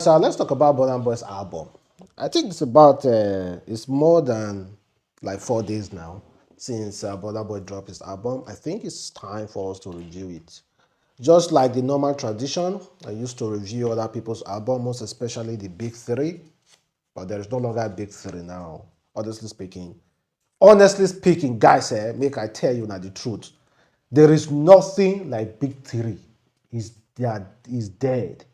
So let's talk about Burna Boy's album. I think it's more than like 4 days now since Burna Boy dropped his album. I think it's time for us to review it. Just like the normal tradition, I used to review other people's album, most especially the big three, but there is no longer a big three now, honestly speaking. Honestly speaking, guys, make I tell you now the truth. There is nothing like big three. Is dead.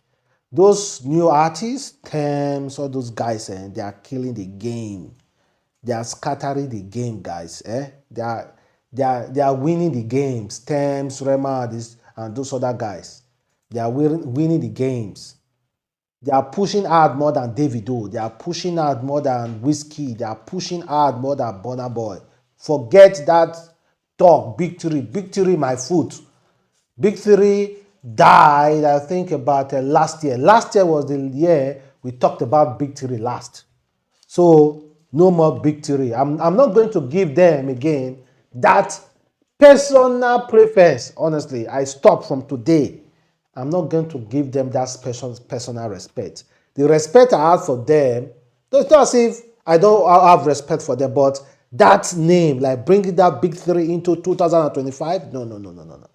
Those new artists, Tems, all those guys, they are killing the game. They are scattering the game, guys. They are winning the games. Tems, Rema, this and those other guys. They are winning the games. They are pushing hard more than Davido. They are pushing hard more than Whiskey. They are pushing hard more than Burna Boy. Forget that talk. Big three. Big three, my foot. Big three died, I think, about last year. Last year was the year we talked about Big Three last. So, no more Big Three. I'm not going to give them again that personal preference. Honestly, I stop from today. I'm not going to give them that special personal respect. The respect I have for them, it's not as if I don't have respect for them, but that name, like bringing that Big Three into 2025, no, no, no, no, no, no.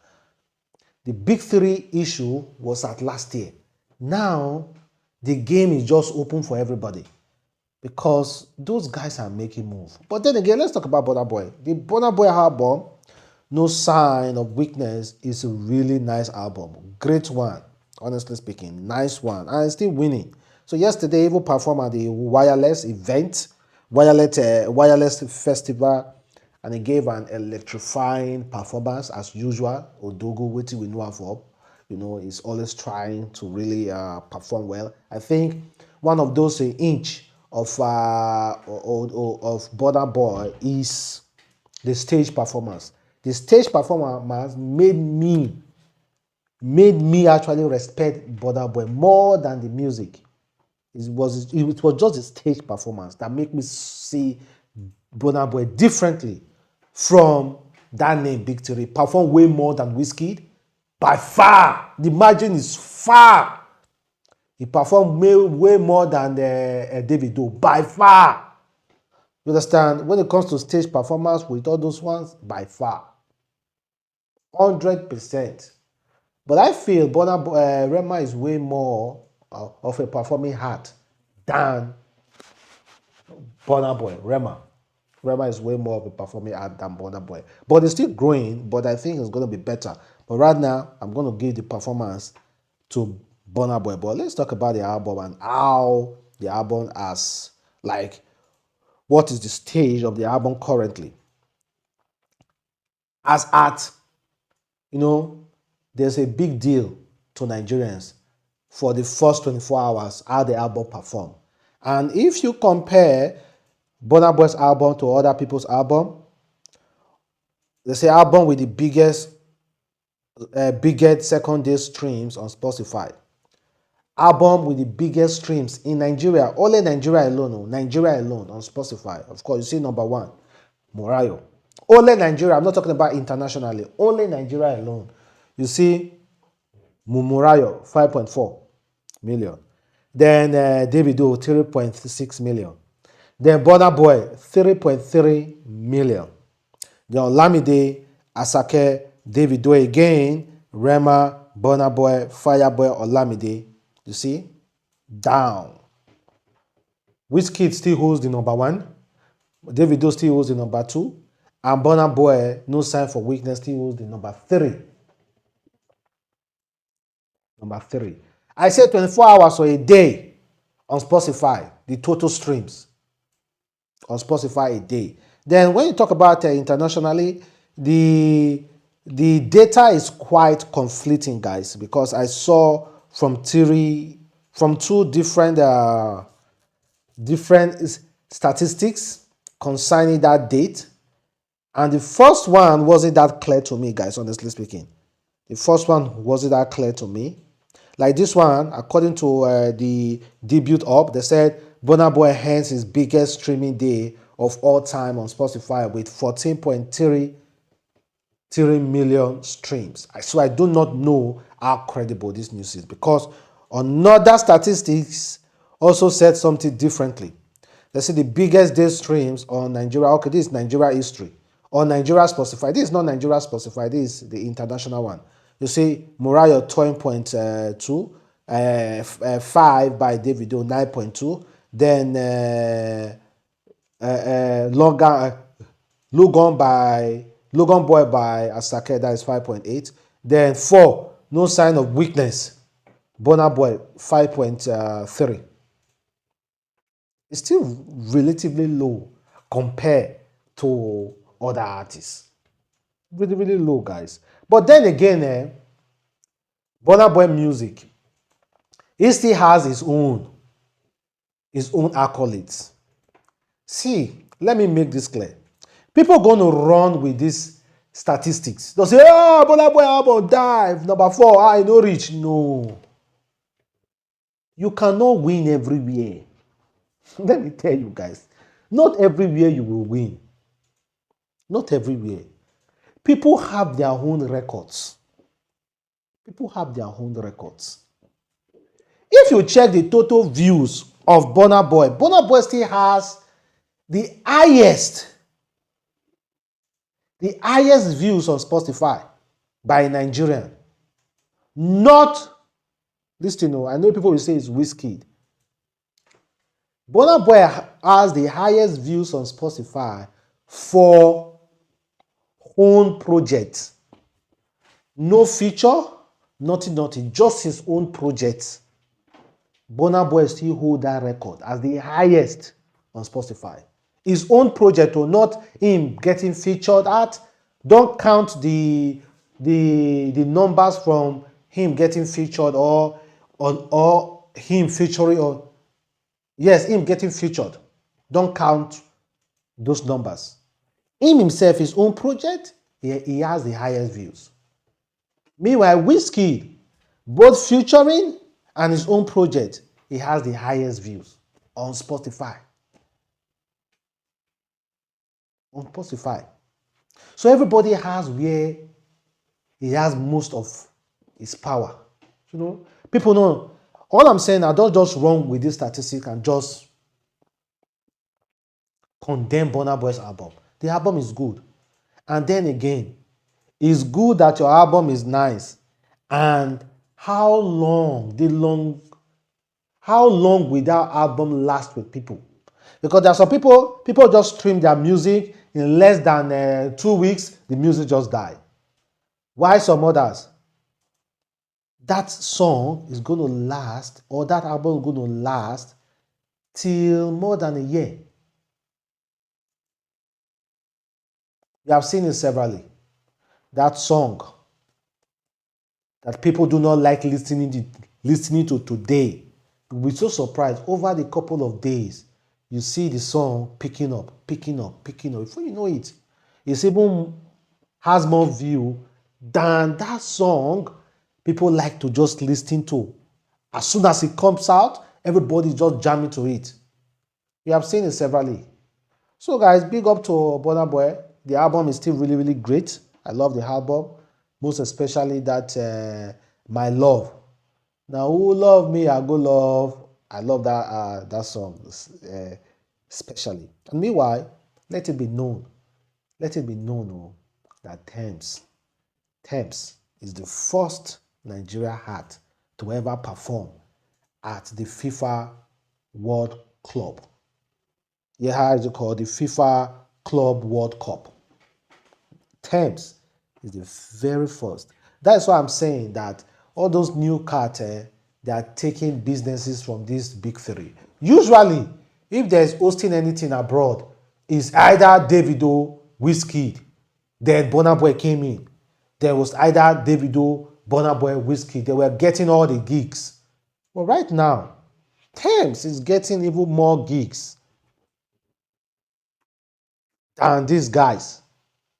The big three issue was at last year. Now, the game is just open for everybody because those guys are making moves. But then again, let's talk about Burna Boy. The Burna Boy album, No Sign of Weakness, is a really nice album. Great one, honestly speaking. Nice one. And it's still winning. So yesterday, Evo performed at the Wireless event, Wireless Festival, and he gave an electrifying performance as usual. Odogo, wetin we know am for, he's always trying to really perform well. I think one of those inch of Burna Boy is the stage performance. The stage performance made me actually respect Burna Boy more than the music. It was just the stage performance that made me see Burna Boy differently from that name, Big Three. Perform way more than Whiskey. By far. The margin is far. He performed way more than Davido. By far. You understand? When it comes to stage performance with all those ones, by far. 100%. But I feel Rema is way more of a performing heart than Burna Boy. Rema is way more of a performing art than Burna Boy. But it's still growing, but I think it's going to be better. But right now, I'm going to give the performance to Burna Boy. But let's talk about the album and how the album has, like, what is the stage of the album currently. As art, there's a big deal to Nigerians for the first 24 hours, how the album performed. And if you compare Burna Boy's album to other people's album, they say album with the biggest second-day streams on Spotify. Album with the biggest streams in Nigeria, only Nigeria alone on Spotify. Of course, you see number one, Morayo. Only Nigeria, I'm not talking about internationally, only Nigeria alone. You see Morayo, 5.4 million. Then Davido, 3.6 million. Then Burna Boy, 3.3 million. Then Olamide, Asake, Davido again, Rema, Burna Boy, Fireboy, Olamide. You see? Down. Wizkid still holds the number one. Davido still holds the number two. And Burna Boy, No Sign for Weakness, still holds the number three. Number three. I said 24 hours or a day on Spotify, the total streams on Spotify a day. Then when you talk about internationally, the data is quite conflicting, guys, because I saw from two different statistics concerning that date. And the first one wasn't that clear to me, guys, honestly speaking. The first one wasn't that clear to me. Like this one, according to the debut up, they said Burna Boy ends his biggest streaming day of all time on Spotify with 14.3 million streams. So I do not know how credible this news is, because Another statistics also said something differently. They say the biggest day streams on Nigeria. Okay, this is Nigeria history. On Nigeria Spotify. This is not Nigeria Spotify. This is the international one. You see, Moriah 10.2, 5 by Davido 9.2. Then Logan Boy by Asake, that is 5.8. Then 4, No Sign of Weakness, Burna Boy 5.3. It's still relatively low compared to other artists. Really, really low, guys. But then again, Burna Boy music, he still has his own accolades. See, let me make this clear. People are going to run with these statistics. They'll say, oh, Burna Boy album dive, number 4, I no reach. No. You cannot win everywhere. Let me tell you guys, not everywhere you will win. Not everywhere. People have their own records. People have their own records. If you check the total views of Burna Boy still has the highest views on Spotify by a Nigerian. Not, listen, I know people will say it's Wizkid. Burna Boy has the highest views on Spotify for own project. No feature, nothing, just his own project. Burna Boy still hold that record as the highest on Spotify. His own project, or not him getting featured at. Don't count the numbers from him getting featured or him featuring, or yes, him getting featured. Don't count those numbers. Him himself, his own project, he has the highest views. Meanwhile, Wizkid, both featuring and his own project, he has the highest views on Spotify. On Spotify. So everybody has where he has most of his power. People know. All I'm saying, I don't just run with this statistic and just condemn Burna Boy's album. The album is good. And then again, it's good that your album is nice. And how long will that album last with people? Because there are some people just stream their music in less than 2 weeks, the music just died. Why some others? That song is going to last, or that album is going to last till more than a year. You have seen it severally. That song that people do not like listening to today. You'll be so surprised. Over the couple of days, you see the song picking up. Before you know it, it's even has more view than that song people like to just listen to. As soon as it comes out, everybody's just jamming to it. You have seen it severally. So guys, big up to Burna Boy. The album is still really, really great. I love the album. Most especially that My Love. Now who love me, I go love. I love that song especially. And meanwhile, let it be known that Tems is the first Nigeria act to ever perform at the FIFA World Club. Yeah, how is it called? The FIFA Club World Cup. Tems is the very first. That's why I'm saying that all those new cats, they are taking businesses from these big three. Usually, if there's hosting anything abroad, it's either Davido, Wizkid, then Burna Boy came in. There was either Davido, Burna Boy, Wizkid. They were getting all the gigs. But right now, Tems is getting even more gigs than these guys.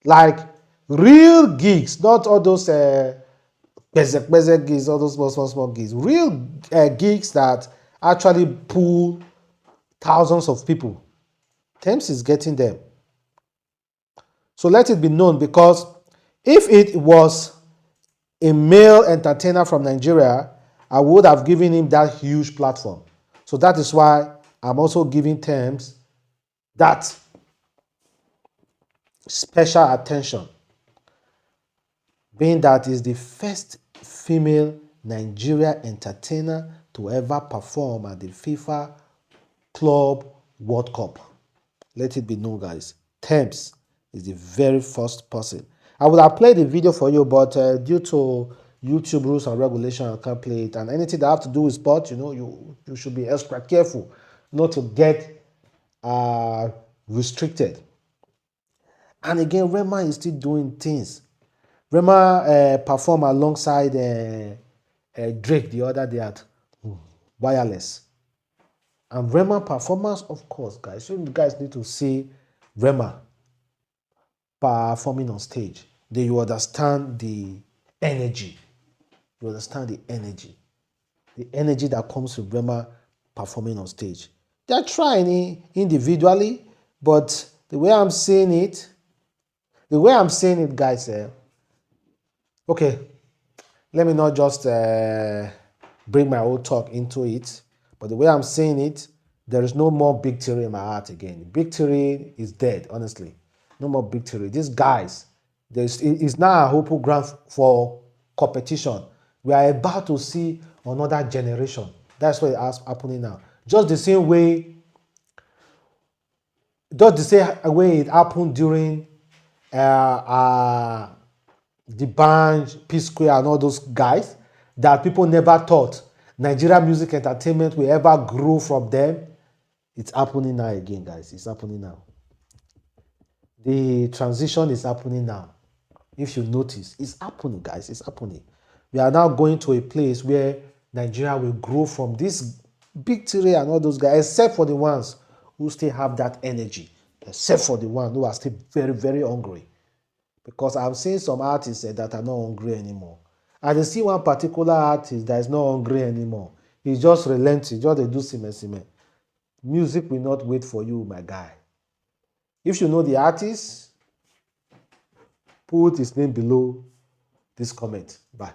Like real gigs, not all those gigs, all those small gigs. Real gigs that actually pull thousands of people. Tems is getting them. So let it be known, because if it was a male entertainer from Nigeria I would have given him that huge platform. So that is why I'm also giving Tems that special attention, being that is the first female Nigeria entertainer to ever perform at the FIFA Club World Cup. Let it be known, guys. Tems is the very first person. I would have played the video for you, but due to YouTube rules and regulations, I can't play it. And anything that have to do with sports, you should be extra careful not to get restricted. And again, Rema is still doing things. Rema performed alongside Drake the other day at Wireless. And Rema performance, of course, guys. You guys need to see Rema performing on stage. Then you understand the energy. You understand the energy. The energy that comes with Rema performing on stage. They're trying individually, but the way I'm seeing it, guys, okay, let me not just bring my old talk into it, but the way I'm saying it, there is no more Big Theory in my heart again. Big Theory is dead, honestly. No more Big Theory. These guys, it's now a hopeful ground for competition. We are about to see another generation. That's what is happening now. Just the same way it happened during the band, P Square, and all those guys, that people never thought Nigeria music entertainment will ever grow from them. It's happening now again, guys. It's happening now. The transition is happening now. If you notice, it's happening, guys. It's happening. We are now going to a place where Nigeria will grow from this Big Three and all those guys, except for the ones who still have that energy, except for the ones who are still very, very hungry. Because I'm seeing some artists that are not hungry anymore. And I see one particular artist that is not hungry anymore. He's just relenting, just a do sime. Music will not wait for you, my guy. If you know the artist, put his name below this comment. Bye.